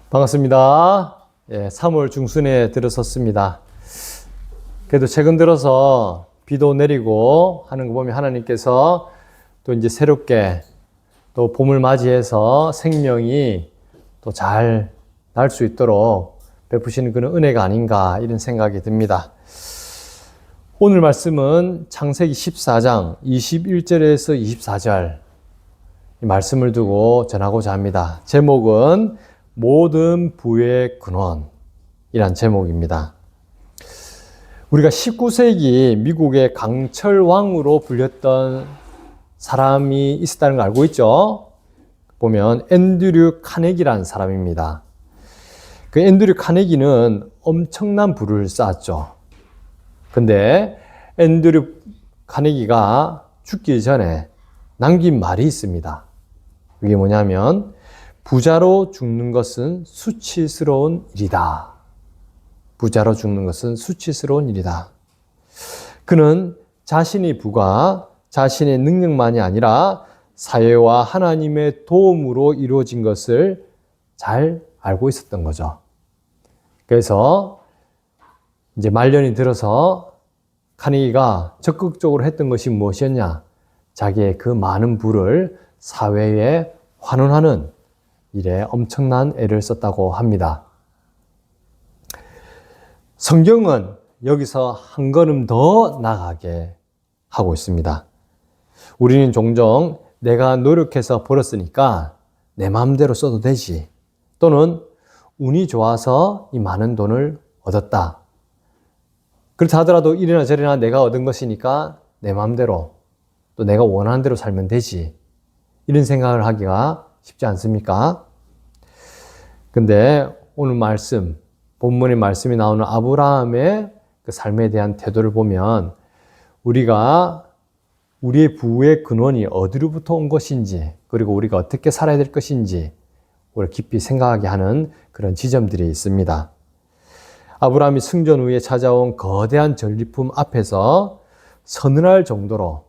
반갑습니다. 3월 중순에 들어섰습니다. 그래도 최근 들어서 비도 내리고 하는 거 보면 하나님께서 또 이제 새롭게 또 봄을 맞이해서 생명이 또 잘 날 수 있도록 베푸시는 그런 은혜가 아닌가 이런 생각이 듭니다. 오늘 말씀은 창세기 14장 21절에서 24절 이 말씀을 두고 전하고자 합니다. 제목은 모든 부의 근원이란 제목입니다. 우리가 19세기 미국의 강철왕으로 불렸던 사람이 있었다는 걸 알고 있죠? 보면 앤드류 카네기라는 사람입니다. 그 앤드류 카네기는 엄청난 부를 쌓았죠. 근데 앤드류 카네기가 죽기 전에 남긴 말이 있습니다. 그게 뭐냐면 부자로 죽는 것은 수치스러운 일이다. 부자로 죽는 것은 수치스러운 일이다. 그는 자신의 부가 자신의 능력만이 아니라 사회와 하나님의 도움으로 이루어진 것을 잘 알고 있었던 거죠. 그래서 이제 말년이 들어서 카네기가 적극적으로 했던 것이 무엇이었냐? 자기의 그 많은 부를 사회에 환원하는 일에 엄청난 애를 썼다고 합니다. 성경은 여기서 한 걸음 더 나아가게 하고 있습니다. 우리는 종종 내가 노력해서 벌었으니까 내 마음대로 써도 되지. 또는 운이 좋아서 이 많은 돈을 얻었다. 그렇다 하더라도 이래나 저래나 내가 얻은 것이니까 내 마음대로 또 내가 원하는 대로 살면 되지. 이런 생각을 하기가 쉽지 않습니까? 근데 오늘 말씀, 본문의 말씀이 나오는 아브라함의 그 삶에 대한 태도를 보면 우리가 우리의 부의 근원이 어디로부터 온 것인지 그리고 우리가 어떻게 살아야 될 것인지 우리가 깊이 생각하게 하는 그런 지점들이 있습니다. 아브라함이 승전 후에 찾아온 거대한 전리품 앞에서 서늘할 정도로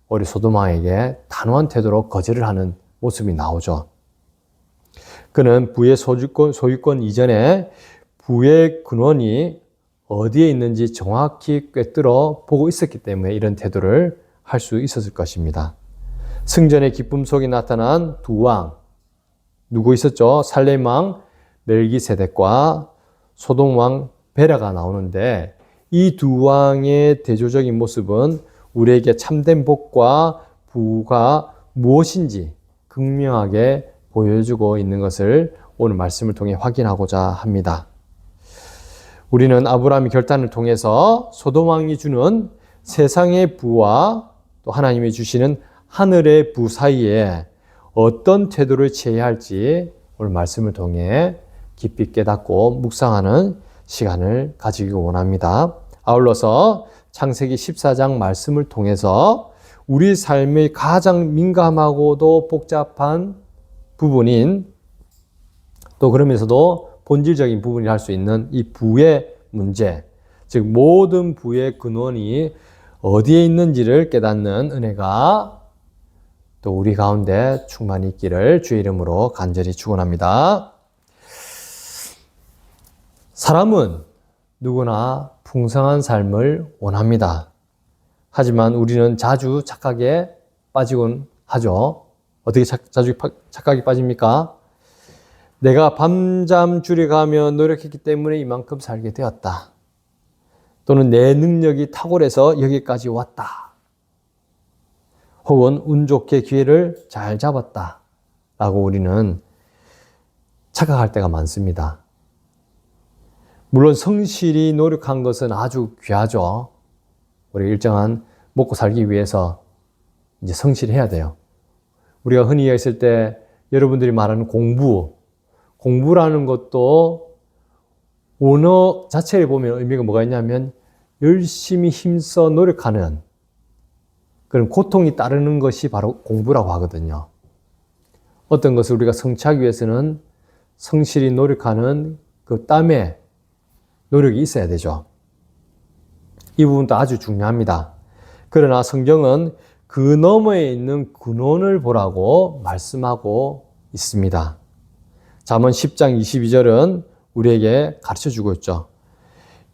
우리 소돔왕에게 단호한 태도로 거절을 하는 모습이 나오죠. 그는 부의 소유권 이전에 부의 근원이 어디에 있는지 정확히 꿰뚫어 보고 있었기 때문에 이런 태도를 할 수 있었을 것입니다. 승전의 기쁨 속에 나타난 두 왕, 누구 있었죠? 살렘왕 멜기세덱과 소돔왕 베라가 나오는데 이 두 왕의 대조적인 모습은 우리에게 참된 복과 부가 무엇인지 극명하게 보여주고 있는 것을 오늘 말씀을 통해 확인하고자 합니다. 우리는 아브라함의 결단을 통해서 소돔 왕이 주는 세상의 부와 또 하나님이 주시는 하늘의 부 사이에 어떤 태도를 취해야 할지 오늘 말씀을 통해 깊이 깨닫고 묵상하는 시간을 가지기 원합니다. 아울러서 창세기 14장 말씀을 통해서 우리 삶의 가장 민감하고도 복잡한 부분인 또 그러면서도 본질적인 부분이 할 수 있는 이 부의 문제, 즉 모든 부의 근원이 어디에 있는지를 깨닫는 은혜가 또 우리 가운데 충만히 있기를 주의 이름으로 간절히 축원합니다. 사람은 누구나 풍성한 삶을 원합니다. 하지만 우리는 자주 착각에 빠지곤 하죠. 어떻게 자주 착각에 빠집니까? 내가 밤잠 줄여가며 노력했기 때문에 이만큼 살게 되었다. 또는 내 능력이 탁월해서 여기까지 왔다. 혹은 운 좋게 기회를 잘 잡았다. 라고 우리는 착각할 때가 많습니다. 물론 성실히 노력한 것은 아주 귀하죠. 우리가 일정한 먹고 살기 위해서 이제 성실해야 돼요. 우리가 흔히 얘기했을 때 여러분들이 말하는 공부라는 것도 언어 자체를 보면 의미가 뭐가 있냐면 열심히 힘써 노력하는 그런 고통이 따르는 것이 바로 공부라고 하거든요. 어떤 것을 우리가 성취하기 위해서는 성실히 노력하는 그 땀에 노력이 있어야 되죠. 이 부분도 아주 중요합니다. 그러나 성경은 그 너머에 있는 근원을 보라고 말씀하고 있습니다. 잠언 10장 22절은 우리에게 가르쳐주고 있죠.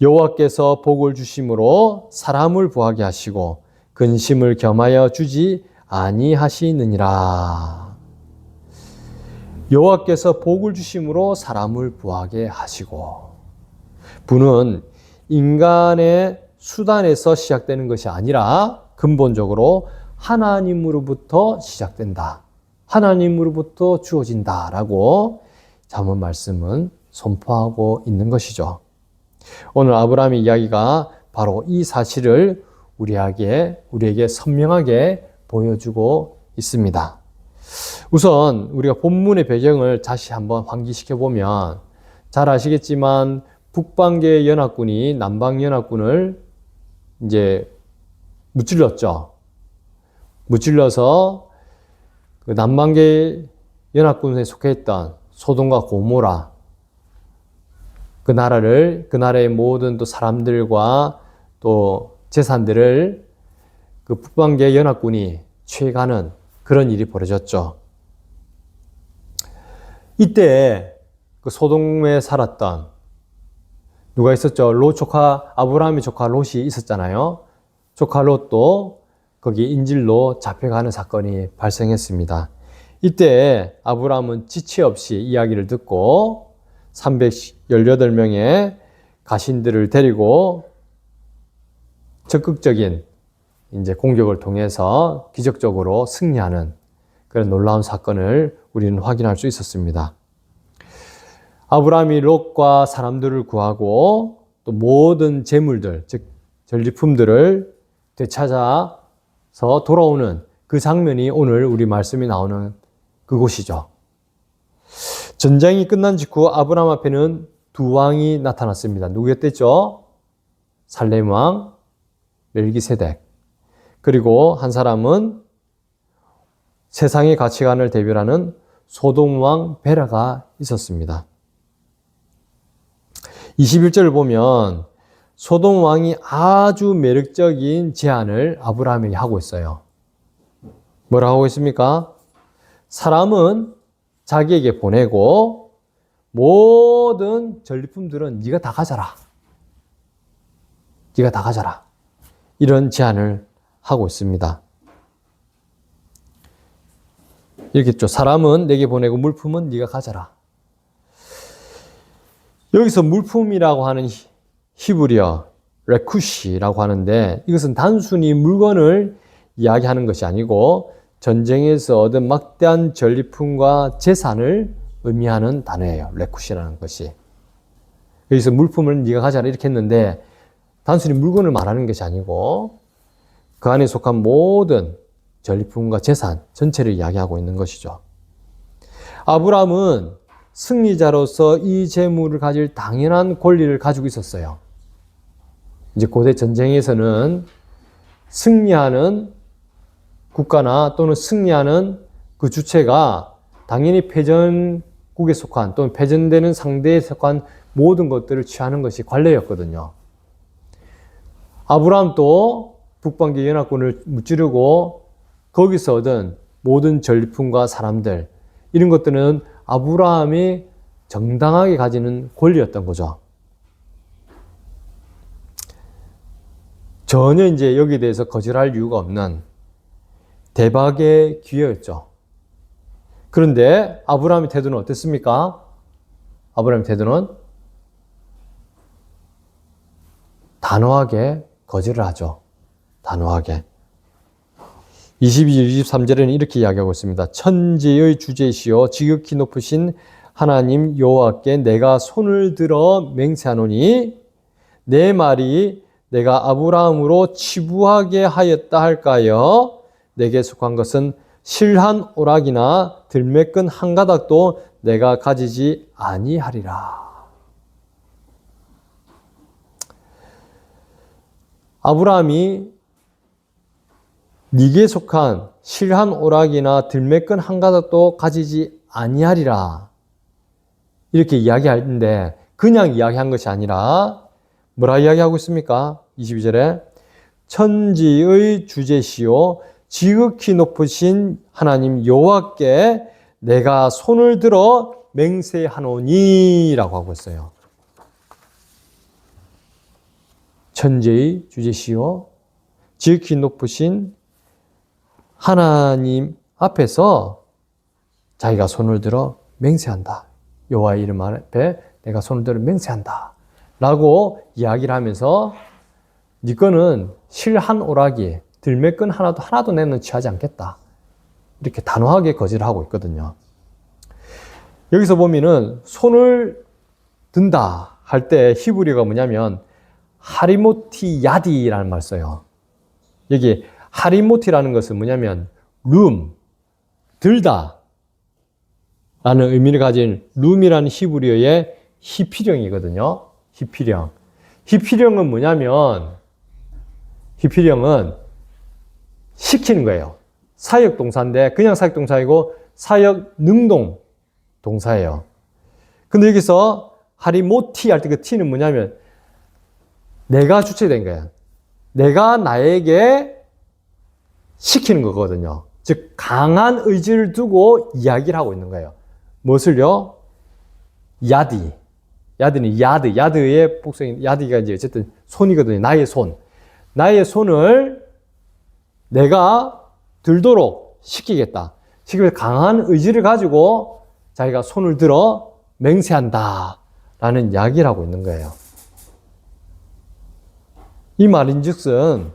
여호와께서 복을 주심으로 사람을 부하게 하시고 근심을 겸하여 주지 아니하시느니라. 여호와께서 복을 주심으로 사람을 부하게 하시고, 부는 인간의 수단에서 시작되는 것이 아니라 근본적으로 하나님으로부터 시작된다. 하나님으로부터 주어진다라고 잠언 말씀은 선포하고 있는 것이죠. 오늘 아브라함의 이야기가 바로 이 사실을 우리에게 선명하게 보여주고 있습니다. 우선 우리가 본문의 배경을 다시 한번 환기시켜 보면 잘 아시겠지만 북방계 연합군이 남방 연합군을 이제 무찔렀죠. 무찔러서 그 남방계 연합군에 속해 있던 소돔과 고모라, 그 나라의 모든 또 사람들과 또 재산들을 그 북방계 연합군이 취해가는 그런 일이 벌어졌죠. 이때 그 소돔에 살았던 누가 있었죠? 아브라함의 조카 롯이 있었잖아요. 조카 롯도 거기 인질로 잡혀가는 사건이 발생했습니다. 이때 아브라함은 지체 없이 이야기를 듣고 318명의 가신들을 데리고 적극적인 이제 공격을 통해서 기적적으로 승리하는 그런 놀라운 사건을 우리는 확인할 수 있었습니다. 아브라함이 롯과 사람들을 구하고 또 모든 재물들, 즉 전리품들을 되찾아서 돌아오는 그 장면이 오늘 우리 말씀이 나오는 그곳이죠. 전쟁이 끝난 직후 아브라함 앞에는 두 왕이 나타났습니다. 누구였댔죠? 살렘 왕 멜기세덱, 그리고 한 사람은 세상의 가치관을 대변하는 소돔 왕 베라가 있었습니다. 21절을 보면 소돔 왕이 아주 매력적인 제안을 아브라함에게 하고 있어요. 뭐라고 하고 있습니까? 사람은 자기에게 보내고 모든 전리품들은 네가 다 가져라. 네가 다 가져라. 이런 제안을 하고 있습니다. 이렇게 했죠. 사람은 내게 보내고 물품은 네가 가져라. 여기서 물품이라고 하는 히브리어 레쿠시라고 하는데, 이것은 단순히 물건을 이야기하는 것이 아니고 전쟁에서 얻은 막대한 전리품과 재산을 의미하는 단어예요. 레쿠시라는 것이. 여기서 물품을 네가 가져라 이렇게 했는데 단순히 물건을 말하는 것이 아니고 그 안에 속한 모든 전리품과 재산 전체를 이야기하고 있는 것이죠. 아브라함은 승리자로서 이 재물을 가질 당연한 권리를 가지고 있었어요. 이제 고대 전쟁에서는 승리하는 국가나 또는 승리하는 그 주체가 당연히 패전국에 속한 또는 패전되는 상대에 속한 모든 것들을 취하는 것이 관례였거든요. 아브라함도 북방계 연합군을 무찌르고 거기서 얻은 모든 전리품과 사람들, 이런 것들은 아브라함이 정당하게 가지는 권리였던 거죠. 전혀 이제 여기에 대해서 거절할 이유가 없는 대박의 기회였죠. 그런데 아브라함의 태도는 어땠습니까? 아브라함의 태도는 단호하게 거절을 하죠. 단호하게. 22, 23절에는 이렇게 이야기하고 있습니다. 천지의 주제시오 지극히 높으신 하나님 여호와께 내가 손을 들어 맹세하노니 내 말이 내가 아브라함으로 치부하게 하였다 할까요? 내게 속한 것은 실한 오락이나 들매끈 한 가닥도 내가 가지지 아니하리라. 아브라함이 네게 속한 실한 오락이나 들매끈 한 가닥도 가지지 아니하리라. 이렇게 이야기하는데 그냥 이야기한 것이 아니라 뭐라 이야기하고 있습니까? 22절에 천지의 주제시오 지극히 높으신 하나님 여호와께 내가 손을 들어 맹세하노니라고 하고 있어요. 천지의 주제시요 지극히 높으신 하나님 앞에서 자기가 손을 들어 맹세한다. 여호와의 이름 앞에 내가 손을 들어 맹세한다. 라고 이야기를 하면서 네 거는 실 한 오락이 들매끈 하나도 내는 취하지 않겠다. 이렇게 단호하게 거절을 하고 있거든요. 여기서 보면은 손을 든다 할 때 히브리어가 뭐냐면 하리모티 야디라는 말 써요. 여기 하리모티라는 것은 뭐냐면 들다 라는 의미를 가진 룸이라는 히브리어의 히피령이거든요. 히피령은 뭐냐면 히피령은 시키는 거예요. 사역 동사인데 그냥 사역 동사이고 사역 능동 동사예요. 근데 여기서 하리모티 할 때 그 T는 뭐냐면 내가 주체된 거예요. 내가 나에게 시키는 거거든요. 즉 강한 의지를 두고 이야기를 하고 있는 거예요. 무엇을요? 야디는 야드의 복수인 야디가 이제 어쨌든 손이거든요. 나의 손을 내가 들도록 시키겠다. 시키면서 강한 의지를 가지고 자기가 손을 들어 맹세한다 라는 이야기를 하고 있는 거예요. 이 말인즉슨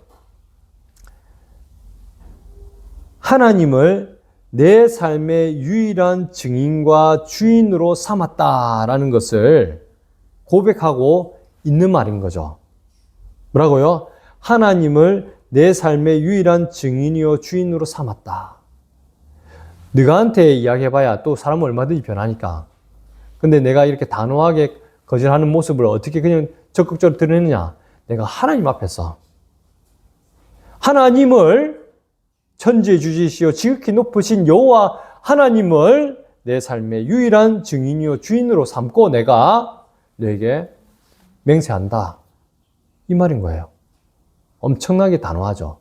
하나님을 내 삶의 유일한 증인과 주인으로 삼았다라는 것을 고백하고 있는 말인 거죠. 뭐라고요? 하나님을 내 삶의 유일한 증인이요 주인으로 삼았다. 너한테 이야기해봐야 또 사람은 얼마든지 변하니까. 근데 내가 이렇게 단호하게 거절하는 모습을 어떻게 그냥 적극적으로 드러내느냐? 내가 하나님 앞에서 하나님을 천지의 주지시요 지극히 높으신 여호와 하나님을 내 삶의 유일한 증인이요 주인으로 삼고 내가 너에게 맹세한다. 이 말인 거예요. 엄청나게 단호하죠.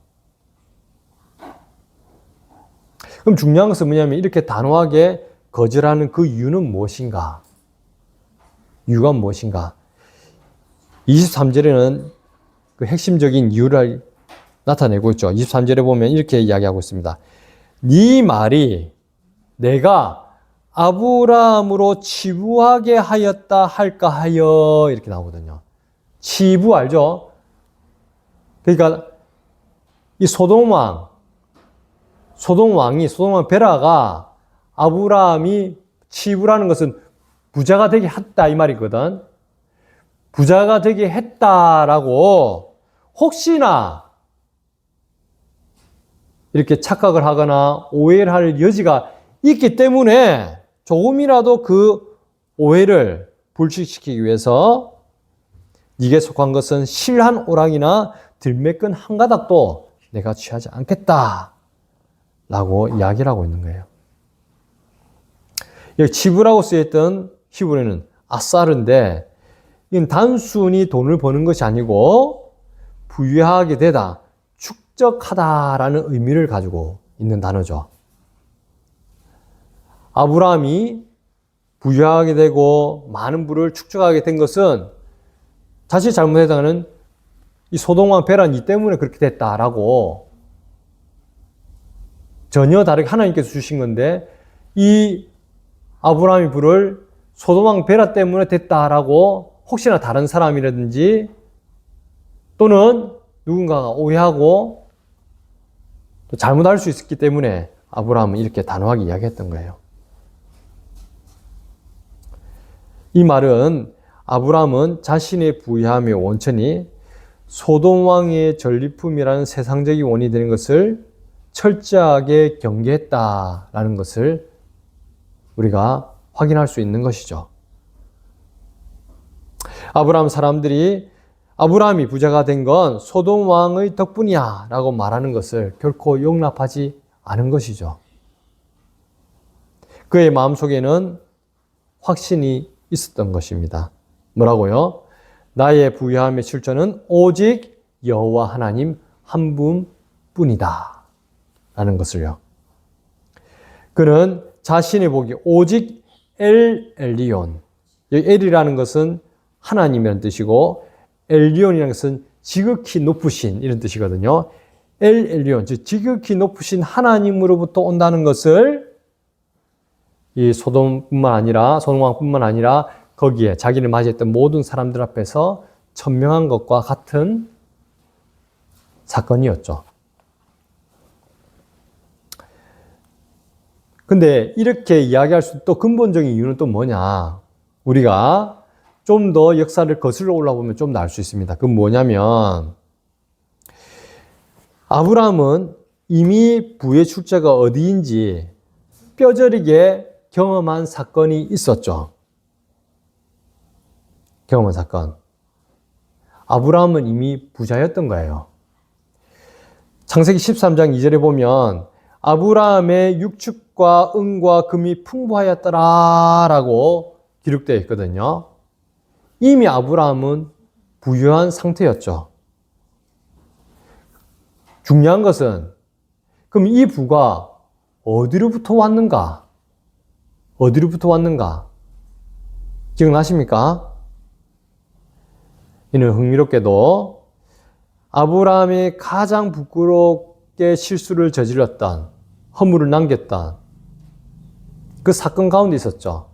그럼 중요한 것은 뭐냐면 이렇게 단호하게 거절하는 그 이유는 무엇인가? 이유가 무엇인가? 23절에는 그 핵심적인 이유를 나타내고 있죠. 23절에 보면 이렇게 이야기하고 있습니다. 네 말이 내가 아브라함으로 치부하게 하였다 할까 하여 이렇게 나오거든요. 치부 알죠? 그러니까 이 소돔 베라가 아브라함이 치부라는 것은 부자가 되게 했다 이 말이거든. 부자가 되게 했다라고 혹시나 이렇게 착각을 하거나 오해를 할 여지가 있기 때문에 조금이라도 그 오해를 불식시키기 위해서 네게 속한 것은 실 한 오락이나 들매끈 한 가닥도 내가 취하지 않겠다 라고 이야기를 하고 있는 거예요. 여기 치부라고 쓰였던 히브리어는 아사르인데 이건 단순히 돈을 버는 것이 아니고 부유하게 되다, 축적하다라는 의미를 가지고 있는 단어죠. 아브라함이 부유하게 되고 많은 부를 축적하게 된 것은 자칫 잘못했다가는 이 소돔왕 베란 이 때문에 그렇게 됐다라고 전혀 다르게 하나님께서 주신 건데 이 아브라함의 부를 소돔왕 베라 때문에 됐다라고 혹시나 다른 사람이라든지 또는 누군가가 오해하고 또 잘못할 수 있었기 때문에 아브라함은 이렇게 단호하게 이야기했던 거예요. 이 말은 아브라함은 자신의 부유함의 원천이 소돔 왕의 전리품이라는 세상적인 원인이 되는 것을 철저하게 경계했다라는 것을 우리가 확인할 수 있는 것이죠. 아브라함이 부자가 된 건 소돔 왕의 덕분이야 라고 말하는 것을 결코 용납하지 않은 것이죠. 그의 마음속에는 확신이 있었던 것입니다. 뭐라고요? 나의 부유함의 출처는 오직 여호와 하나님 한 분뿐이다 라는 것을요. 그는 자신이 보기에 오직 엘 엘리온. 여기 엘이라는 것은 하나님이라는 뜻이고 엘리온이라는 것은 지극히 높으신 이런 뜻이거든요. 엘 엘리온, 즉 지극히 높으신 하나님으로부터 온다는 것을 이 소돔뿐만 아니라 소돔왕뿐만 아니라 거기에 자기를 맞이했던 모든 사람들 앞에서 천명한 것과 같은 사건이었죠. 근데 이렇게 이야기할 수 또 근본적인 이유는 또 뭐냐? 우리가 좀 더 역사를 거슬러 올라보면 좀 더 알 수 있습니다. 그건 뭐냐면 아브라함은 이미 부의 출처가 어디인지 뼈저리게 경험한 사건이 있었죠. 경험한 사건. 아브라함은 이미 부자였던 거예요. 창세기 13장 2절에 보면 아브라함의 육축과 은과 금이 풍부하였더라라고 기록되어 있거든요. 이미 아브라함은 부유한 상태였죠. 중요한 것은 그럼 이 부가 어디로부터 왔는가? 어디로부터 왔는가? 기억나십니까? 이는 흥미롭게도 아브라함이 가장 부끄럽게 실수를 저질렀던, 허물을 남겼던 그 사건 가운데 있었죠.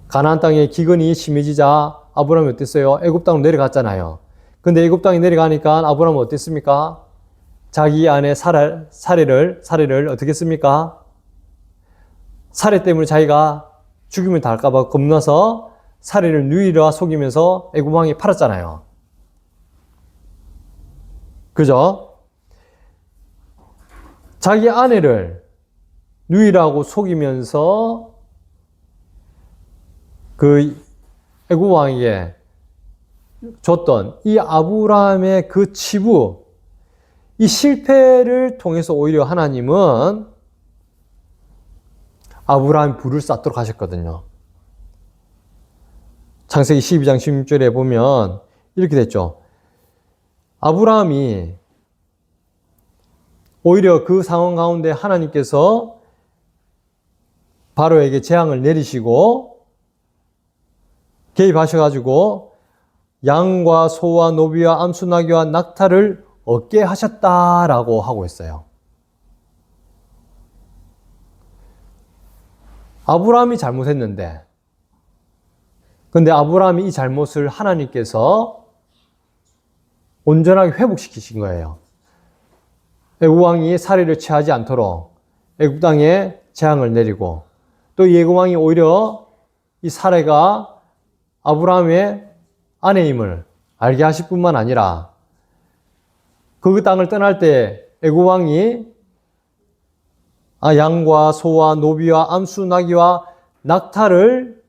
가나안 땅에 기근이 심해지자 아브라함이 어땠어요? 애굽 땅으로 내려갔잖아요. 근데 애굽 땅에 내려가니까 아브라함은 어땠습니까? 자기 아내 사례를 어떻게 했습니까? 사례 때문에 자기가 죽임을 당할까 봐 겁나서 사례를 누이라 속이면서 애굽 왕이 팔았잖아요. 그죠? 자기 아내를 누이라고 속이면서 그 애굽 왕에게 줬던 이 아브라함의 그 치부, 이 실패를 통해서 오히려 하나님은 아브라함 부를 쌓도록 하셨거든요. 창세기 12장 16절에 보면 이렇게 됐죠. 아브라함이 오히려 그 상황 가운데 하나님께서 바로에게 재앙을 내리시고 개입하셔가지고 양과 소와 노비와 암수나귀와 낙타를 얻게 하셨다라고 하고 있어요. 아브라함이 잘못했는데, 근데 아브라함이 이 잘못을 하나님께서 온전하게 회복시키신 거예요. 애굽 왕이 살해를 취하지 않도록 애굽 땅에 재앙을 내리고, 또 이 애굽 왕이 오히려 이 사례가 아브라함의 아내임을 알게 하실 뿐만 아니라 그 땅을 떠날 때 애굽 왕이 양과 소와 노비와 암수 나귀와 낙타를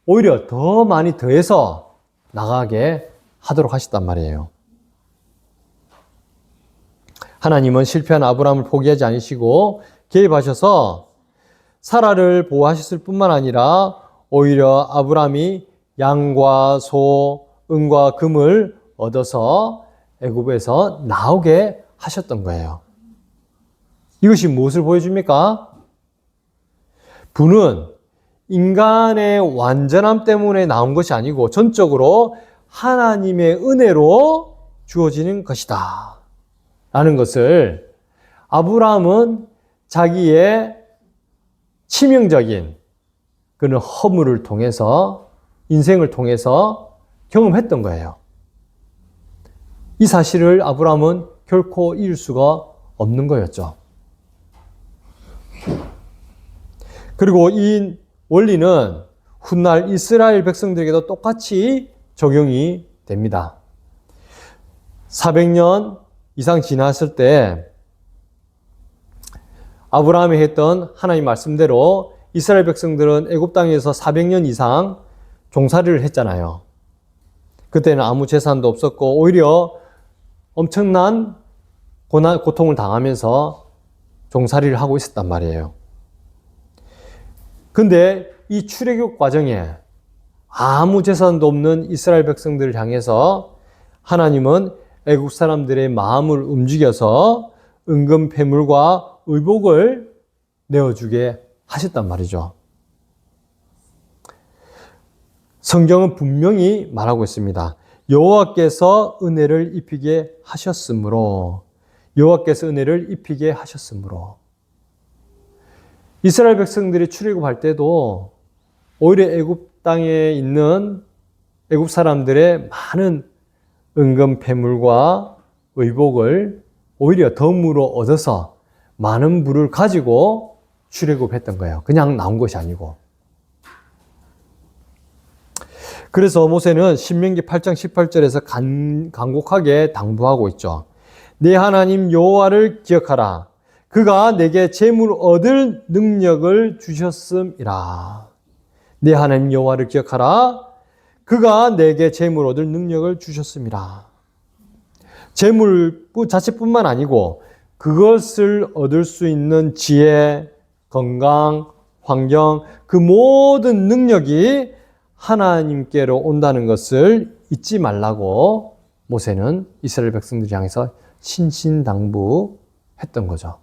오히려 더 많이 더해서 나가게 하도록 하셨단 말이에요. 하나님은 실패한 아브라함을 포기하지 않으시고 개입하셔서 사라를 보호하셨을 뿐만 아니라 오히려 아브라함이 양과 소, 은과 금을 얻어서 애굽에서 나오게 하셨던 거예요. 이것이 무엇을 보여줍니까? 부는 인간의 완전함 때문에 나온 것이 아니고 전적으로 하나님의 은혜로 주어지는 것이다 라는 것을 아브라함은 자기의 치명적인 그런 허물을 통해서 인생을 통해서 경험했던 거예요. 이 사실을 아브라함은 결코 잊을 수가 없는 거였죠. 그리고 이 원리는 훗날 이스라엘 백성들에게도 똑같이 적용이 됩니다. 400년 이상 지났을 때 아브라함이 했던 하나님 말씀대로 이스라엘 백성들은 애굽 땅에서 400년 이상 종살이를 했잖아요. 그때는 아무 재산도 없었고 오히려 엄청난 고통을 당하면서 종살이를 하고 있었단 말이에요. 근데 이 출애굽 과정에 아무 재산도 없는 이스라엘 백성들을 향해서 하나님은 애굽 사람들의 마음을 움직여서 은금 패물과 의복을 내어주게 하셨단 말이죠. 성경은 분명히 말하고 있습니다. 여호와께서 은혜를 입히게 하셨으므로, 여호와께서 은혜를 입히게 하셨으므로. 이스라엘 백성들이 출애굽할 때도 오히려 애굽 땅에 있는 애굽 사람들의 많은 은금 패물과 의복을 오히려 덤으로 얻어서 많은 부를 가지고 출애굽했던 거예요. 그냥 나온 것이 아니고. 그래서 모세는 신명기 8장 18절에서 간곡하게 당부하고 있죠. 내 하나님 여호와를 기억하라. 그가 내게 재물 얻을 능력을 주셨음이라. 내 하나님 여호와를 기억하라. 그가 내게 재물 얻을 능력을 주셨음이라. 재물 자체뿐만 아니고 그것을 얻을 수 있는 지혜, 건강, 환경, 그 모든 능력이 하나님께로 온다는 것을 잊지 말라고 모세는 이스라엘 백성들 향해서 신신당부했던 거죠.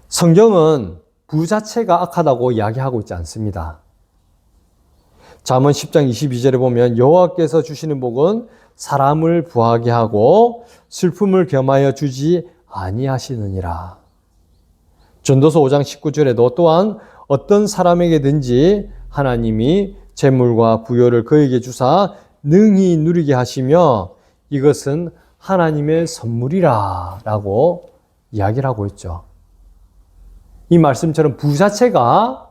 성경은 부 자체가 악하다고 이야기하고 있지 않습니다. 잠언 10장 22절에 보면 여호와께서 주시는 복은 사람을 부하게 하고 슬픔을 겸하여 주지 아니하시느니라. 전도서 5장 19절에도 또한 어떤 사람에게든지 하나님이 재물과 부요를 그에게 주사 능히 누리게 하시며 이것은 하나님의 선물이라 라고 이야기를 하고 있죠. 이 말씀처럼 부 자체가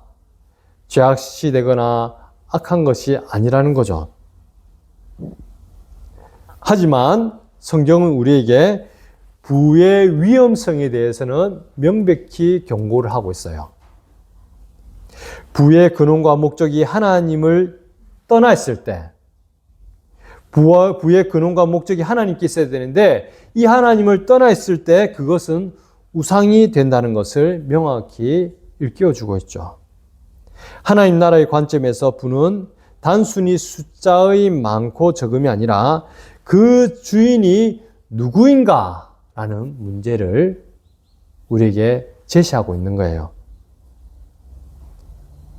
죄악시 되거나 악한 것이 아니라는 거죠. 하지만 성경은 우리에게 부의 위험성에 대해서는 명백히 경고를 하고 있어요. 부의 근원과 목적이 하나님을 떠나 있을 때, 부의 근원과 목적이 하나님께 있어야 되는데 이 하나님을 떠나 있을 때 그것은 우상이 된다는 것을 명확히 일깨워주고 있죠. 하나님 나라의 관점에서 부는 단순히 숫자의 많고 적음이 아니라 그 주인이 누구인가 라는 문제를 우리에게 제시하고 있는 거예요.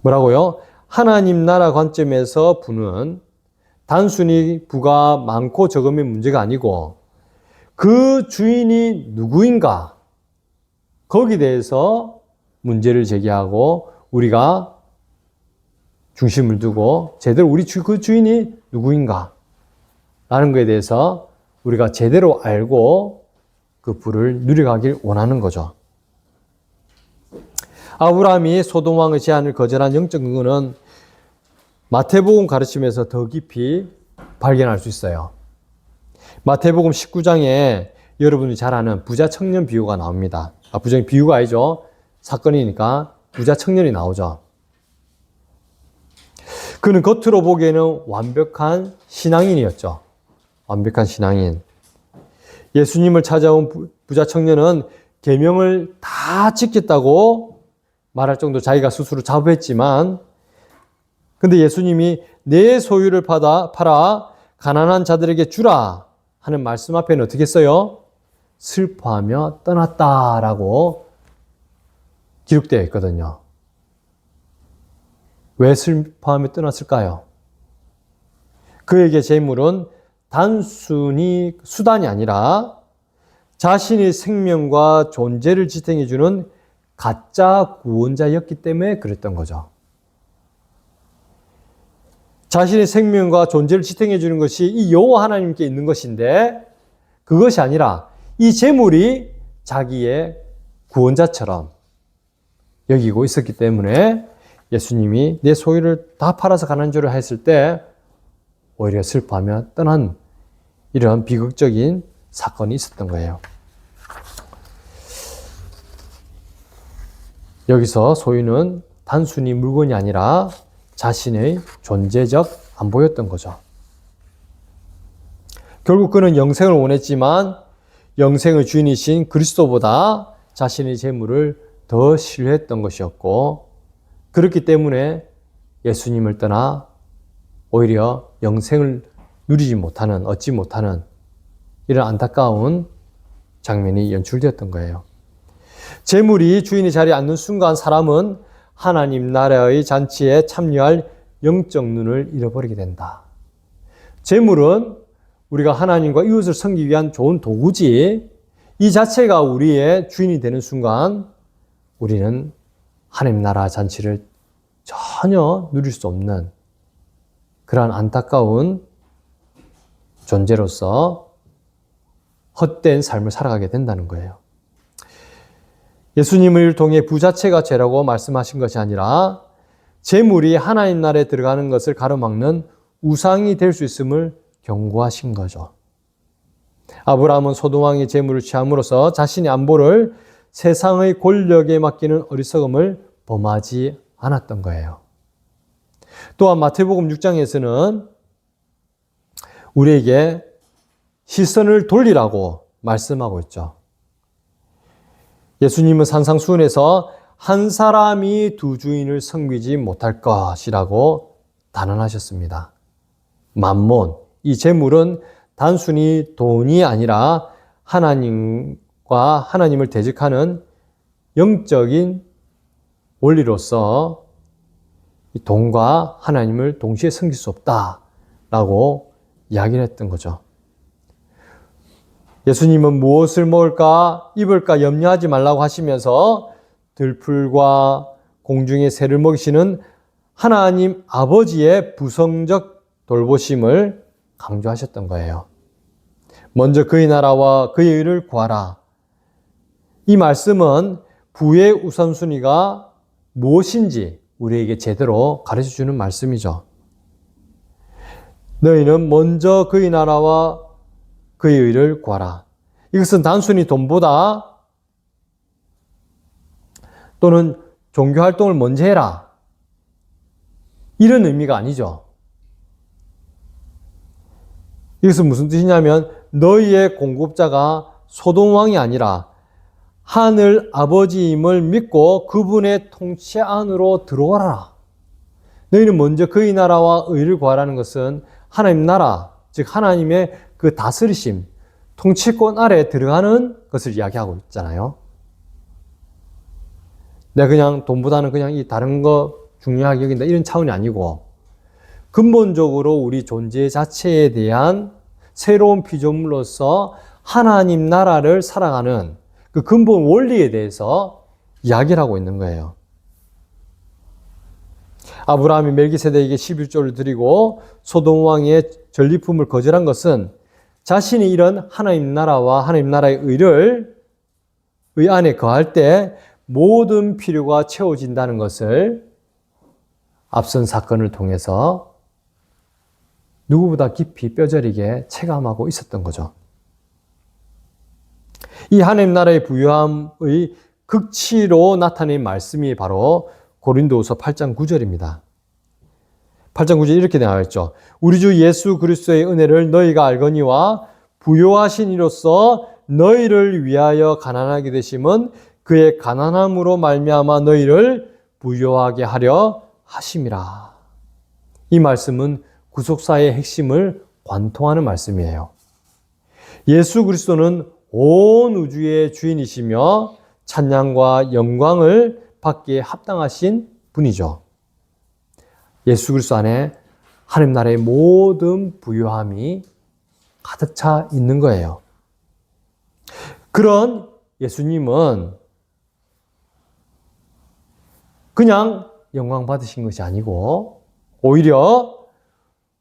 뭐라고요? 하나님 나라 관점에서 부는 단순히 부가 많고 적음의 문제가 아니고 그 주인이 누구인가 거기에 대해서 문제를 제기하고 우리가 중심을 두고 제대로 그 주인이 누구인가 라는 것에 대해서 우리가 제대로 알고 그 부를 누려가길 원하는 거죠. 아브라함이 소돔 왕의 제안을 거절한 영적 근거는 마태복음 가르침에서 더 깊이 발견할 수 있어요. 마태복음 19장에 여러분이 잘 아는 부자 청년 비유가 나옵니다. 부자 비유가 아니죠. 사건이니까 부자 청년이 나오죠. 그는 겉으로 보기에는 완벽한 신앙인이었죠. 완벽한 신앙인. 예수님을 찾아온 부자 청년은 계명을 다 지켰다고 말할 정도 자기가 스스로 자부했지만 근데 예수님이 내 소유를 팔아 가난한 자들에게 주라 하는 말씀 앞에는 어떻게 써요? 슬퍼하며 떠났다라고 기록되어 있거든요. 왜 슬퍼하며 떠났을까요? 그에게 재물은 단순히 수단이 아니라 자신의 생명과 존재를 지탱해주는 가짜 구원자였기 때문에 그랬던 거죠. 자신의 생명과 존재를 지탱해주는 것이 이 여호와 하나님께 있는 것인데 그것이 아니라 이 재물이 자기의 구원자처럼 여기고 있었기 때문에 예수님이 내 소유를 다 팔아서 가난한 자를 했을 때 오히려 슬퍼하며 떠난 이런 비극적인 사건이 있었던 거예요. 여기서 소유는 단순히 물건이 아니라 자신의 존재적 안보였던 거죠. 결국 그는 영생을 원했지만 영생의 주인이신 그리스도보다 자신의 재물을 더 신뢰했던 것이었고 그렇기 때문에 예수님을 떠나 오히려 영생을 누리지 못하는, 얻지 못하는 이런 안타까운 장면이 연출되었던 거예요. 재물이 주인의 자리에 앉는 순간 사람은 하나님 나라의 잔치에 참여할 영적 눈을 잃어버리게 된다. 재물은 우리가 하나님과 이웃을 섬기기 위한 좋은 도구지, 이 자체가 우리의 주인이 되는 순간 우리는 하나님 나라 잔치를 전혀 누릴 수 없는 그러한 안타까운 존재로서 헛된 삶을 살아가게 된다는 거예요. 예수님을 통해 부자체가 죄라고 말씀하신 것이 아니라 재물이 하나님 나라에 들어가는 것을 가로막는 우상이 될 수 있음을 경고하신 거죠. 아브라함은 소돔왕의 재물을 취함으로써 자신의 안보를 세상의 권력에 맡기는 어리석음을 범하지 않았던 거예요. 또한 마태복음 6장에서는 우리에게 시선을 돌리라고 말씀하고 있죠. 예수님은 산상수훈에서 한 사람이 두 주인을 섬기지 못할 것이라고 단언하셨습니다. 만몬, 이 재물은 단순히 돈이 아니라 하나님과 하나님을 대적하는 영적인 원리로서 돈과 하나님을 동시에 섬길 수 없다라고 이야기를 했던 거죠. 예수님은 무엇을 먹을까 입을까 염려하지 말라고 하시면서 들풀과 공중의 새를 먹이시는 하나님 아버지의 부성적 돌보심을 강조하셨던 거예요. 먼저 그의 나라와 그의 의를 구하라. 이 말씀은 부의 우선순위가 무엇인지 우리에게 제대로 가르쳐주는 말씀이죠. 너희는 먼저 그의 나라와 그의 의를 구하라. 이것은 단순히 돈보다 또는 종교활동을 먼저 해라, 이런 의미가 아니죠. 이것은 무슨 뜻이냐면 너희의 공급자가 소돔왕이 아니라 하늘 아버지임을 믿고 그분의 통치 안으로 들어와라. 너희는 먼저 그의 나라와 의를 구하라는 것은 하나님 나라, 즉 하나님의 그 다스리심, 통치권 아래에 들어가는 것을 이야기하고 있잖아요. 내가 그냥 돈보다는 그냥 이 다른 거 중요하게 여긴다, 이런 차원이 아니고 근본적으로 우리 존재 자체에 대한 새로운 피조물로서 하나님 나라를 살아가는 그 근본 원리에 대해서 이야기를 하고 있는 거예요. 아브라함이 멜기세덱에게 11조를 드리고 소돔 왕의 전리품을 거절한 것은 자신이 이런 하나님 나라와 하나님 나라의 의 안에 거할 때 모든 필요가 채워진다는 것을 앞선 사건을 통해서 누구보다 깊이 뼈저리게 체감하고 있었던 거죠. 이 하나님 나라의 부유함의 극치로 나타낸 말씀이 바로 고린도후서 8장 9절입니다. 8장 9절에 이렇게 나와 있죠. 우리 주 예수 그리스도의 은혜를 너희가 알거니와 부요하신 이로써 너희를 위하여 가난하게 되심은 그의 가난함으로 말미암아 너희를 부요하게 하려 하심이라. 이 말씀은 구속사의 핵심을 관통하는 말씀이에요. 예수 그리스도는 온 우주의 주인이시며 찬양과 영광을 받기에 합당하신 분이죠. 예수 그리스도 안에 하나님 나라의 모든 부유함이 가득 차 있는 거예요. 그런 예수님은 그냥 영광 받으신 것이 아니고 오히려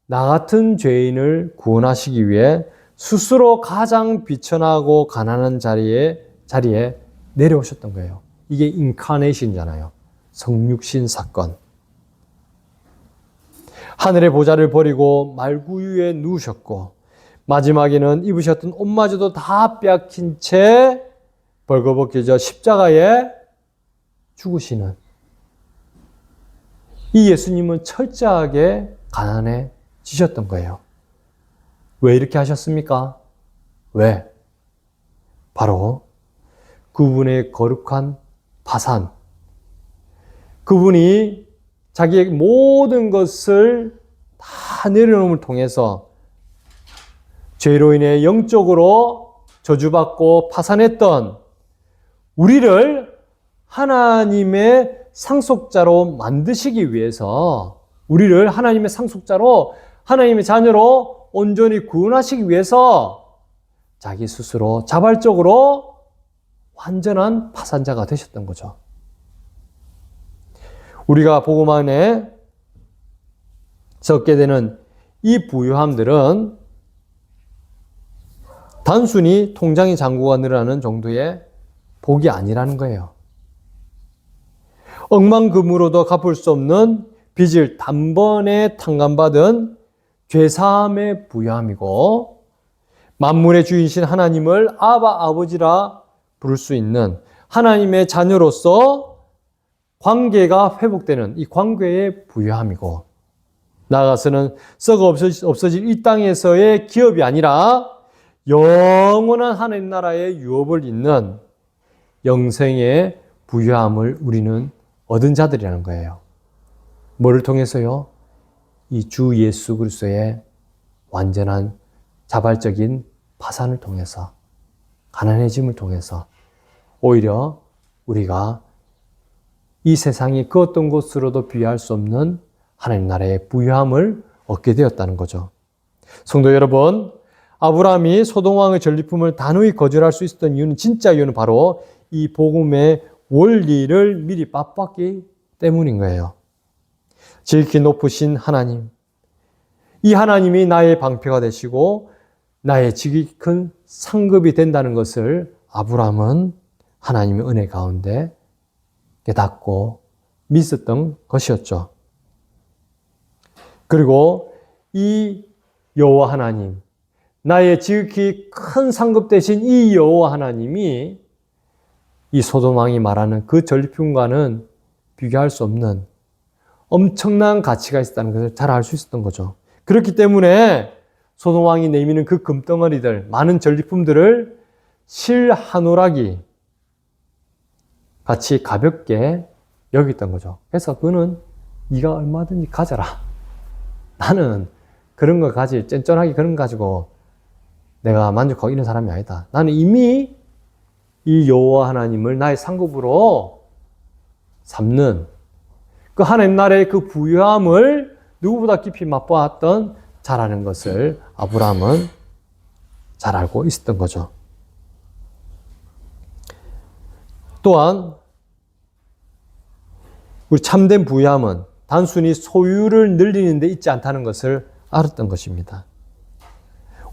나 같은 죄인을 구원하시기 위해 스스로 가장 비천하고 가난한 자리에 내려오셨던 거예요. 이게 인카네이션이잖아요. 성육신 사건. 하늘의 보좌를 버리고 말구유에 누우셨고 마지막에는 입으셨던 옷마저도 다 빼앗긴 채 벌거벗겨져 십자가에 죽으시는 이 예수님은 철저하게 가난해지셨던 거예요. 왜 이렇게 하셨습니까? 왜? 바로 그분의 거룩한 파산, 그분이 자기의 모든 것을 다 내려놓음을 통해서 죄로 인해 영적으로 저주받고 파산했던 우리를 하나님의 상속자로 만드시기 위해서, 우리를 하나님의 상속자로, 하나님의 자녀로 온전히 구원하시기 위해서 자기 스스로 자발적으로 완전한 파산자가 되셨던 거죠. 우리가 복음 안에 적게 되는 이 부유함들은 단순히 통장의 잔고가 늘어나는 정도의 복이 아니라는 거예요. 억만금으로도 갚을 수 없는 빚을 단번에 탕감받은 죄사함의 부유함이고, 만물의 주인이신 하나님을 아바 아버지라 부를 수 있는 하나님의 자녀로서 관계가 회복되는 이 관계의 부유함이고, 나아가서는 썩어 없어질 이 땅에서의 기업이 아니라 영원한 하나님 나라의 유업을 잇는 영생의 부유함을 우리는 얻은 자들이라는 거예요. 뭐를 통해서요? 이 주 예수 그리스도의 완전한 자발적인 파산을 통해서, 가난해짐을 통해서 오히려 우리가 이 세상이 그 어떤 것으로도 비교할 수 없는 하나님 나라의 부유함을 얻게 되었다는 거죠. 성도 여러분, 아브라함이 소돔왕의 전리품을 단호히 거절할 수 있었던 이유는, 진짜 이유는 바로 이 복음의 원리를 미리 빡빡기 때문인 거예요. 지극히 높으신 하나님, 이 하나님이 나의 방패가 되시고 나의 지극히 큰 상급이 된다는 것을 아브라함은 하나님의 은혜 가운데 깨닫고 믿었던 것이었죠. 그리고 이 여호와 하나님, 나의 지극히 큰 상급 되신 이 여호와 하나님이 이 소돔왕이 말하는 그 전리품과는 비교할 수 없는 엄청난 가치가 있었다는 것을 잘 알 수 있었던 거죠. 그렇기 때문에 소돔왕이 내미는 그 금덩어리들, 많은 전리품들을 실 한 오락이 같이 가볍게 여겼던 거죠. 그래서 그는 네가 얼마든지 가져라. 나는 그런 거 가질, 쨘쨘하게 그런 거 가지고 내가 만족하고 이런 사람이 아니다. 나는 이미 이 여호와 하나님을 나의 상급으로 삼는 그 하나님 나라의 그 부유함을 누구보다 깊이 맛보았던 자라는 것을 아브라함은 잘 알고 있었던 거죠. 또한 우리 참된 부유함은 단순히 소유를 늘리는 데 있지 않다는 것을 알았던 것입니다.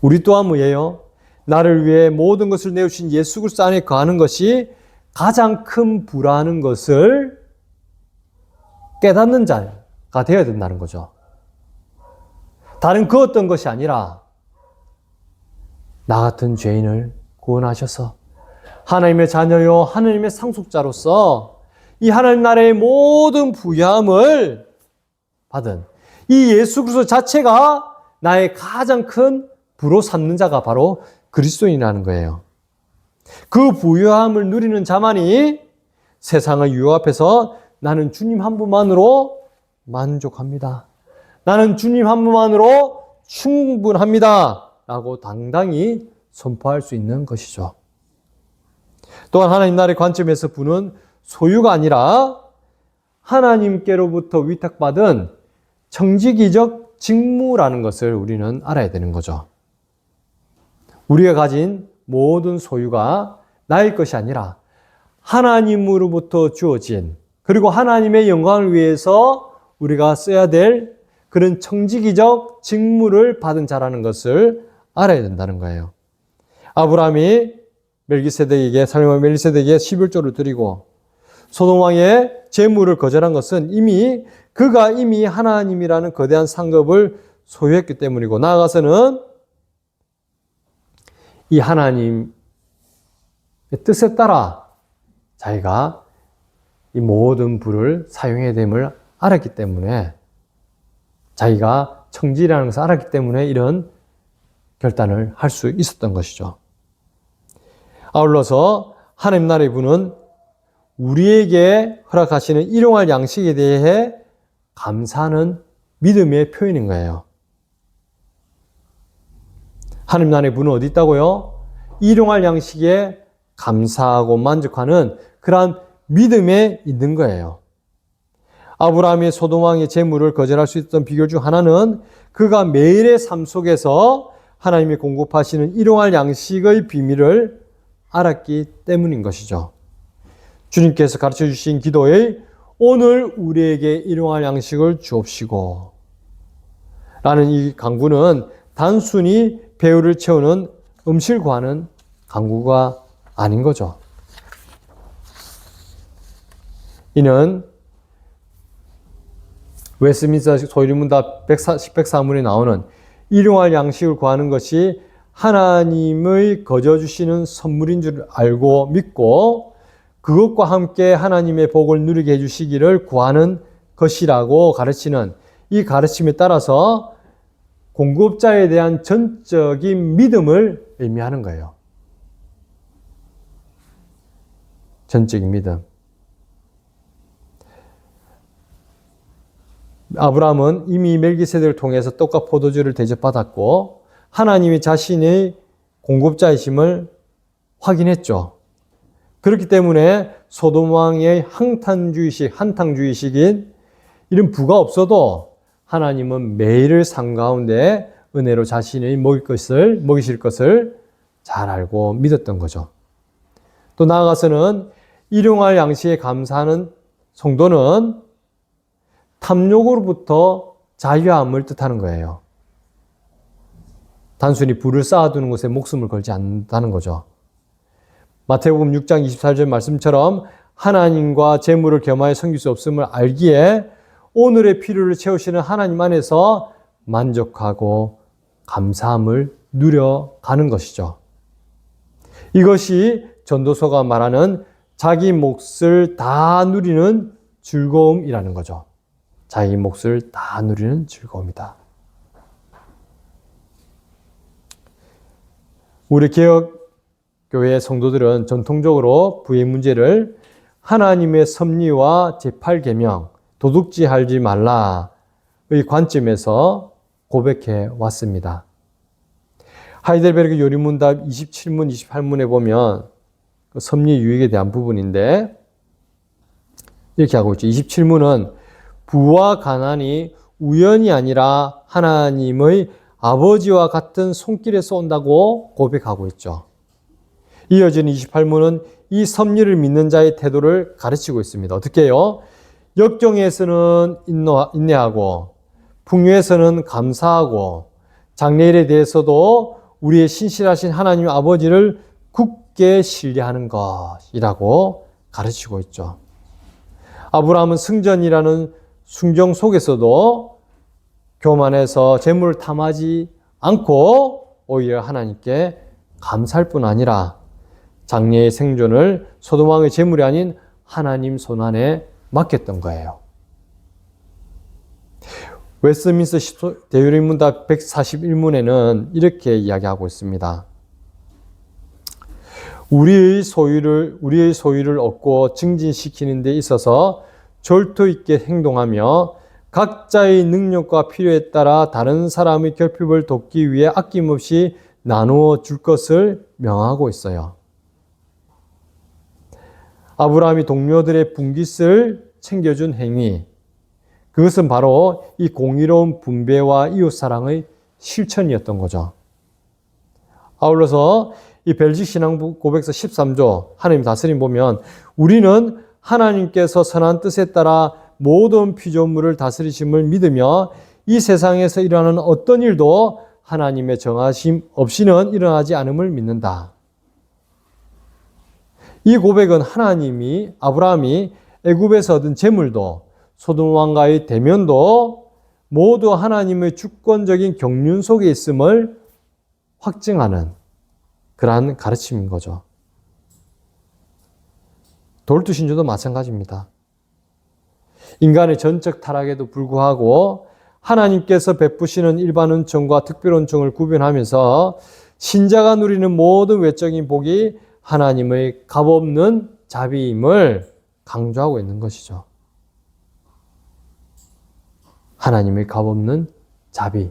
우리 또한 뭐예요? 나를 위해 모든 것을 내어주신 예수 그리스도 안에 거하는 것이 가장 큰 부라는 것을 깨닫는 자가 되어야 된다는 거죠. 다른 그 어떤 것이 아니라 나 같은 죄인을 구원하셔서 하나님의 자녀요, 하나님의 상속자로서 이 하나님 나라의 모든 부유함을 받은 이 예수 그리스도 자체가 나의 가장 큰 부로 삼는 자가 바로 그리스도인이라는 거예요. 그 부유함을 누리는 자만이 세상의 유혹 앞에서 나는 주님 한 분만으로 만족합니다. 나는 주님 한 분만으로 충분합니다. 라고 당당히 선포할 수 있는 것이죠. 또한 하나님 나라의 관점에서 부는 소유가 아니라 하나님께로부터 위탁받은 청지기적 직무라는 것을 우리는 알아야 되는 거죠. 우리가 가진 모든 소유가 나의 것이 아니라 하나님으로부터 주어진, 그리고 하나님의 영광을 위해서 우리가 써야 될 그런 청지기적 직무를 받은 자라는 것을 알아야 된다는 거예요. 아브라함이 멜기세덱에게, 살림왕 멜기세덱에게 11조를 드리고 소돔왕의 재물을 거절한 것은 그가 이미 하나님이라는 거대한 상급을 소유했기 때문이고, 나아가서는 이 하나님의 뜻에 따라 자기가 이 모든 부를 사용해야 됨을 알았기 때문에, 자기가 청지라는 것을 알았기 때문에 이런 결단을 할 수 있었던 것이죠. 아울러서 하나님 나라의 부는 우리에게 허락하시는 일용할 양식에 대해 감사하는 믿음의 표현인 거예요. 하나님 나라의 부는 어디 있다고요? 일용할 양식에 감사하고 만족하는 그러한 믿음에 있는 거예요. 아브라함이 소돔 왕의 재물을 거절할 수 있었던 비결 중 하나는 그가 매일의 삶 속에서 하나님이 공급하시는 일용할 양식의 비밀을 알았기 때문인 것이죠. 주님께서 가르쳐 주신 기도에 오늘 우리에게 일용할 양식을 주옵시고 라는 이 간구는 단순히 배후를 채우는 음식을 구하는 간구가 아닌 거죠. 이는 웨스민스터 소유문답 114문에 나오는 일용할 양식을 구하는 것이 하나님의 거저 주시는 선물인 줄 알고 믿고 그것과 함께 하나님의 복을 누리게 해주시기를 구하는 것이라고 가르치는 이 가르침에 따라서 공급자에 대한 전적인 믿음을 의미하는 거예요. 전적인 믿음. 아브라함은 이미 멜기세덱을 통해서 떡과 포도주를 대접받았고 하나님이 자신의 공급자이심을 확인했죠. 그렇기 때문에 소돔 왕의 한탕주의식인 이런 부가 없어도 하나님은 매일의 삶 가운데 은혜로 자신의 먹이실 것을 잘 알고 믿었던 거죠. 또 나아가서는 일용할 양식에 감사하는 성도는 탐욕으로부터 자유함을 뜻하는 거예요. 단순히 부를 쌓아두는 것에 목숨을 걸지 않는다는 거죠. 마태복음 6장 24절 말씀처럼 하나님과 재물을 겸하여 섬길 수 없음을 알기에 오늘의 필요를 채우시는 하나님 안에서 만족하고 감사함을 누려가는 것이죠. 이것이 전도서가 말하는 자기 몫을 다 누리는 즐거움이라는 거죠. 자기 몫을 다 누리는 즐거움이다. 우리 개혁교회 성도들은 전통적으로 부의 문제를 하나님의 섭리와 제8계명, 도둑질하지 말라의 관점에서 고백해 왔습니다. 하이델베르그 요리문답 27문, 28문에 보면 그 섭리 유익에 대한 부분인데 이렇게 하고 있죠. 27문은 부와 가난이 우연이 아니라 하나님의 아버지와 같은 손길에서 온다고 고백하고 있죠. 이어지는 28문은 이 섭리를 믿는 자의 태도를 가르치고 있습니다. 어떻게 해요? 역경에서는 인내하고 풍요에서는 감사하고 장래일에 대해서도 우리의 신실하신 하나님 아버지를 굳게 신뢰하는 것이라고 가르치고 있죠. 아브라함은 승전이라는 순경 속에서도 교만해서 재물을 탐하지 않고 오히려 하나님께 감사할 뿐 아니라 장래의 생존을 소돔 왕의 재물이 아닌 하나님 손안에 맡겼던 거예요. 웨스민스터 대요리문답 141문에는 이렇게 이야기하고 있습니다. 우리의 소유를 얻고 증진시키는 데 있어서 절도 있게 행동하며 각자의 능력과 필요에 따라 다른 사람의 결핍을 돕기 위해 아낌없이 나누어 줄 것을 명하고 있어요. 아브라함이 동료들의 분깃을 챙겨준 행위, 그것은 바로 이 공의로운 분배와 이웃사랑의 실천이었던 거죠. 아울러서 이 벨직 신앙 고백서 13조 하나님 다스림 보면 우리는 하나님께서 선한 뜻에 따라 모든 피조물을 다스리심을 믿으며 이 세상에서 일어나는 어떤 일도 하나님의 정하심 없이는 일어나지 않음을 믿는다. 이 고백은 아브라함이 애굽에서 얻은 재물도 소돔 왕과의 대면도 모두 하나님의 주권적인 경륜 속에 있음을 확증하는 그러한 가르침인 거죠. 돌투 신조도 마찬가지입니다. 인간의 전적 타락에도 불구하고 하나님께서 베푸시는 일반 은총과 특별 은총을 구별하면서 신자가 누리는 모든 외적인 복이 하나님의 값없는 자비임을 강조하고 있는 것이죠. 하나님의 값없는 자비.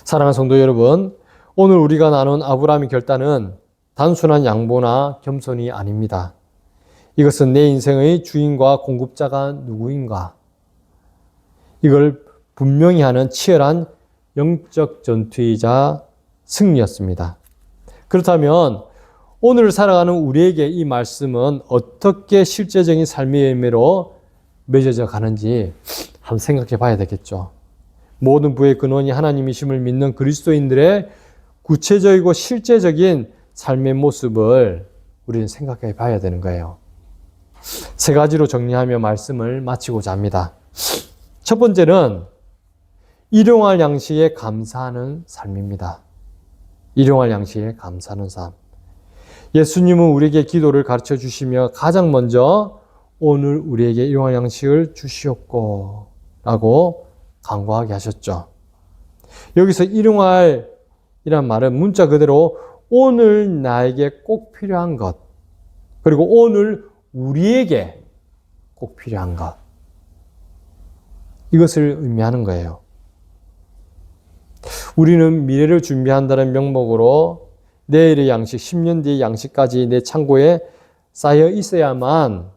사랑하는 성도 여러분, 오늘 우리가 나눈 아브라함의 결단은 단순한 양보나 겸손이 아닙니다. 이것은 내 인생의 주인과 공급자가 누구인가? 이걸 분명히 하는 치열한 영적 전투이자 승리였습니다. 그렇다면 오늘 살아가는 우리에게 이 말씀은 어떻게 실제적인 삶의 의미로 맺어져 가는지 한번 생각해 봐야 되겠죠. 모든 부의 근원이 하나님이심을 믿는 그리스도인들의 구체적이고 실제적인 삶의 모습을 우리는 생각해 봐야 되는 거예요. 세 가지로 정리하며 말씀을 마치고자 합니다. 첫 번째는 일용할 양식에 감사하는 삶입니다. 일용할 양식에 감사하는 삶. 예수님은 우리에게 기도를 가르쳐 주시며 가장 먼저 오늘 우리에게 일용할 양식을 주시옵고 라고 간구하게 하셨죠. 여기서 일용할 이란 말은 문자 그대로 오늘 나에게 꼭 필요한 것, 그리고 오늘 우리에게 꼭 필요한 것, 이것을 의미하는 거예요. 우리는 미래를 준비한다는 명목으로 내일의 양식, 10년 뒤의 양식까지 내 창고에 쌓여 있어야만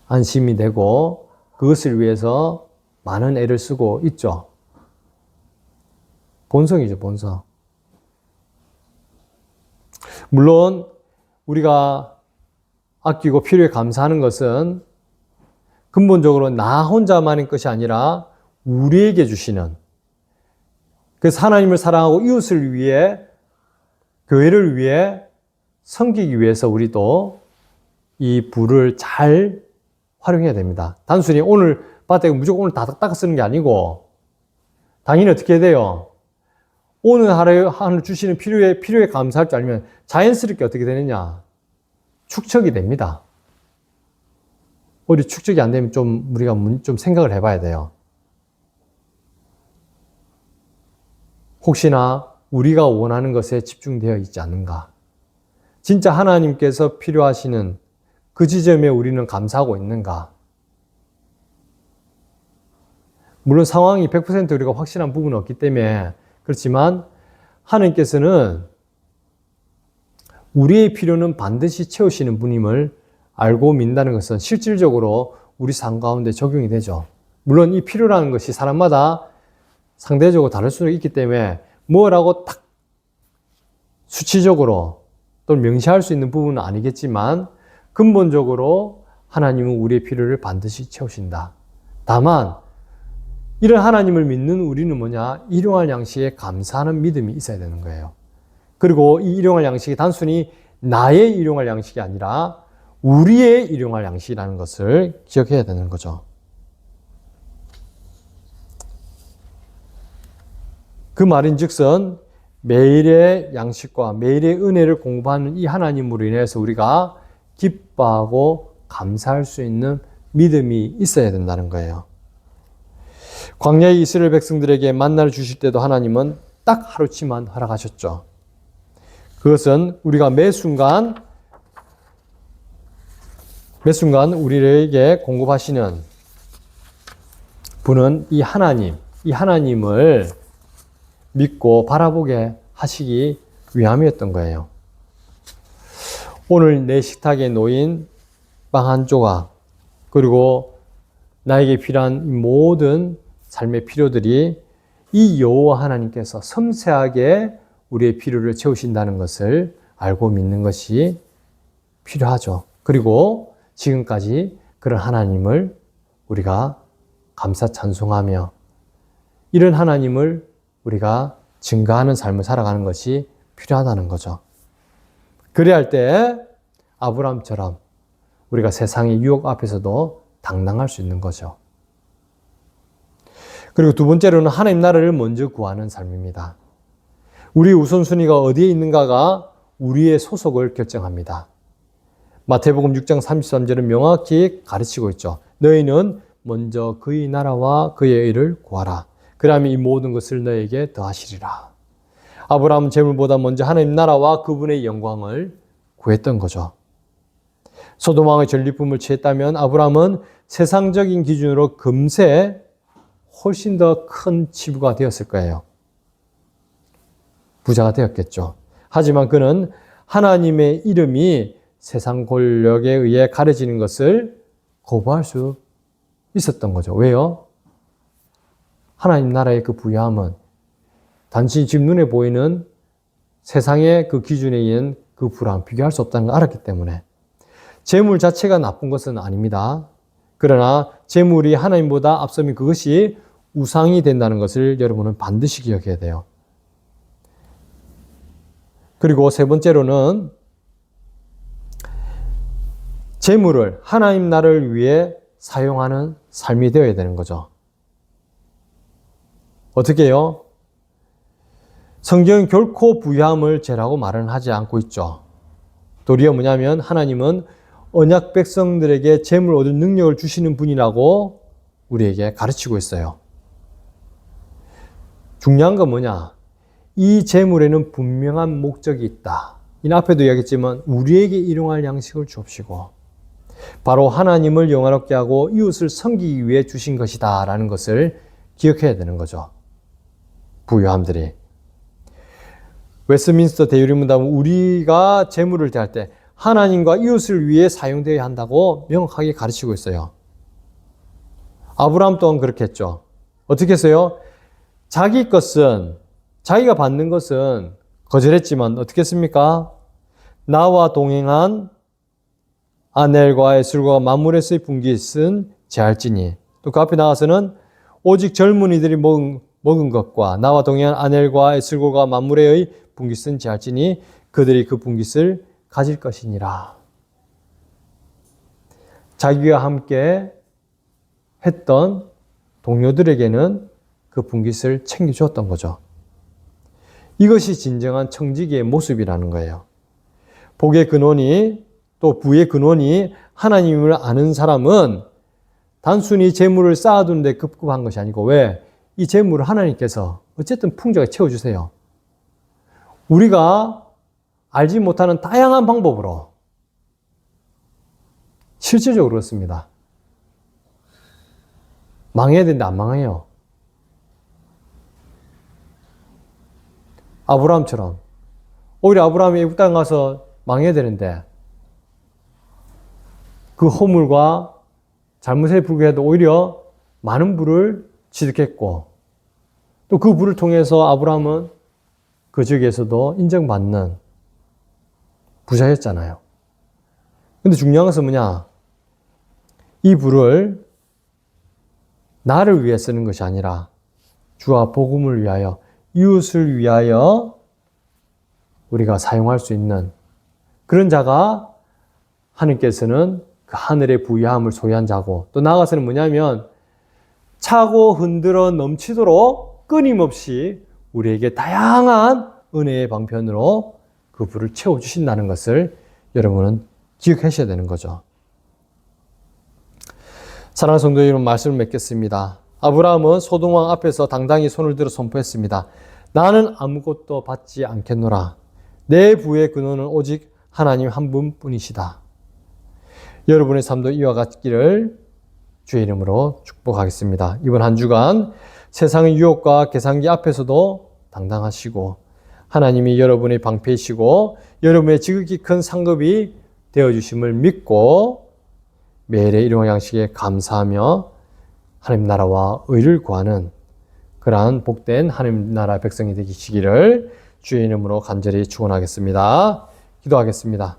안심이 되고 그것을 위해서 많은 애를 쓰고 있죠. 본성이죠, 본성. 물론 우리가 아끼고 필요에 감사하는 것은 근본적으로 나 혼자만의 것이 아니라 우리에게 주시는, 그래서 하나님을 사랑하고 이웃을 위해, 교회를 위해 섬기기 위해서 우리도 이 부를 잘 활용해야 됩니다. 단순히 오늘 밭에 무조건 오늘 다 닦아 쓰는 게 아니고, 당연히 어떻게 해야 돼요? 오늘 하루 주시는 필요에 감사할 줄 알면 자연스럽게 어떻게 되느냐? 축적이 됩니다. 우리 축적이 안 되면 우리가 좀 생각을 해봐야 돼요. 혹시나 우리가 원하는 것에 집중되어 있지 않는가? 진짜 하나님께서 필요하시는 그 지점에 우리는 감사하고 있는가? 물론 상황이 100% 우리가 확실한 부분은 없기 때문에 그렇지만 하나님께서는 우리의 필요는 반드시 채우시는 분임을 알고 믿는다는 것은 실질적으로 우리 삶 가운데 적용이 되죠. 물론 이 필요라는 것이 사람마다 상대적으로 다를 수도 있기 때문에 뭐라고 딱 수치적으로 또는 명시할 수 있는 부분은 아니겠지만 근본적으로 하나님은 우리의 필요를 반드시 채우신다. 다만 이런 하나님을 믿는 우리는 뭐냐? 일용할 양식에 감사하는 믿음이 있어야 되는 거예요. 그리고 이 일용할 양식이 단순히 나의 일용할 양식이 아니라 우리의 일용할 양식이라는 것을 기억해야 되는 거죠. 그 말인즉슨 매일의 양식과 매일의 은혜를 공부하는 이 하나님으로 인해서 우리가 기뻐하고 감사할 수 있는 믿음이 있어야 된다는 거예요. 광야의 이스라엘 백성들에게 만나를 주실 때도 하나님은 딱 하루치만 허락하셨죠. 그것은 우리가 매 순간 우리에게 공급하시는 분은 이 하나님을 믿고 바라보게 하시기 위함이었던 거예요. 오늘 내 식탁에 놓인 빵 한 조각, 그리고 나에게 필요한 모든 삶의 필요들이 이 여호와 하나님께서 섬세하게 우리의 필요를 채우신다는 것을 알고 믿는 것이 필요하죠. 그리고 지금까지 그런 하나님을 우리가 감사 찬송하며 이런 하나님을 우리가 증가하는 삶을 살아가는 것이 필요하다는 거죠. 그래야 할 때 아브라함처럼 우리가 세상의 유혹 앞에서도 당당할 수 있는 거죠. 그리고 두 번째로는 하나님 나라를 먼저 구하는 삶입니다. 우리의 우선순위가 어디에 있는가가 우리의 소속을 결정합니다. 마태복음 6장 33절은 명확히 가르치고 있죠. 너희는 먼저 그의 나라와 그의 의를 구하라. 그러면 이 모든 것을 너에게 더하시리라. 아브라함은 재물보다 먼저 하나님 나라와 그분의 영광을 구했던 거죠. 소돔 왕의 전리품을 취했다면 아브라함은 세상적인 기준으로 금세 훨씬 더 큰 치부가 되었을 거예요. 부자가 되었겠죠. 하지만 그는 하나님의 이름이 세상 권력에 의해 가려지는 것을 거부할 수 있었던 거죠. 왜요? 하나님 나라의 그 부유함은 단지 지금 눈에 보이는 세상의 그 기준에 의한 그 부랑 비교할 수 없다는 걸 알았기 때문에 재물 자체가 나쁜 것은 아닙니다. 그러나 재물이 하나님보다 앞서면 그것이 우상이 된다는 것을 여러분은 반드시 기억해야 돼요. 그리고 세 번째로는 재물을 하나님 나라를 위해 사용하는 삶이 되어야 되는 거죠. 어떻게 해요? 성경은 결코 부유함을 죄라고 말은 하지 않고 있죠. 도리어 뭐냐면 하나님은 언약 백성들에게 재물 얻을 능력을 주시는 분이라고 우리에게 가르치고 있어요. 중요한 건 뭐냐? 이 재물에는 분명한 목적이 있다. 이 앞에도 이야기했지만 우리에게 일용할 양식을 주옵시고 바로 하나님을 영화롭게 하고 이웃을 섬기기 위해 주신 것이다 라는 것을 기억해야 되는 거죠. 부유함들이. 웨스트민스터 대유리문답은 우리가 재물을 대할 때 하나님과 이웃을 위해 사용되어야 한다고 명확하게 가르치고 있어요. 아브라함 또한 그렇게 했죠. 어떻게 했어요? 자기 것은, 자기가 받는 것은 거절했지만 어떻게 했습니까? 나와 동행한 아넬과 에슬과 마므레스의 분깃은 제할지니. 또 그 앞에 나가서는 오직 젊은이들이 먹은 것과 나와 동행한 아넬과 에슬과 마므레의 분깃은 제할지니 그들이 그 분깃을 가질 것이니라. 자기와 함께 했던 동료들에게는 그 분깃을 챙겨주었던 거죠. 이것이 진정한 청지기의 모습이라는 거예요. 복의 근원이 또 부의 근원이 하나님을 아는 사람은 단순히 재물을 쌓아두는 데 급급한 것이 아니고 왜? 이 재물을 하나님께서 어쨌든 풍족하게 채워주세요. 우리가 알지 못하는 다양한 방법으로 실질적으로 그렇습니다. 망해야 되는데 안 망해요. 아브라함처럼. 오히려 아브라함이 애굽 땅 가서 망해야 되는데 그 허물과 잘못에 불구해도 오히려 많은 부를 취득했고 또 그 부를 통해서 아브라함은 그 지역에서도 인정받는 부자였잖아요. 근데 중요한 것은 뭐냐? 이 부를 나를 위해 쓰는 것이 아니라 주와 복음을 위하여 이웃을 위하여 우리가 사용할 수 있는 그런 자가 하나님께서는 그 하늘의 부유함을 소유한 자고 또 나아가서는 뭐냐면 차고 흔들어 넘치도록 끊임없이 우리에게 다양한 은혜의 방편으로 그 부를 채워주신다는 것을 여러분은 기억하셔야 되는 거죠. 사랑하는 성도 여러분, 말씀을 맺겠습니다. 아브라함은 소돔왕 앞에서 당당히 손을 들어 선포했습니다. 나는 아무것도 받지 않겠노라. 내 부의 근원은 오직 하나님 한 분뿐이시다. 여러분의 삶도 이와 같기를 주의 이름으로 축복하겠습니다. 이번 한 주간 세상의 유혹과 계산기 앞에서도 당당하시고 하나님이 여러분의 방패이시고 여러분의 지극히 큰 상급이 되어주심을 믿고 매일의 일용할 양식에 감사하며 하나님 나라와 의를 구하는 그러한 복된 하나님 나라 백성이 되시기를 주의 이름으로 간절히 축원하겠습니다. 기도하겠습니다.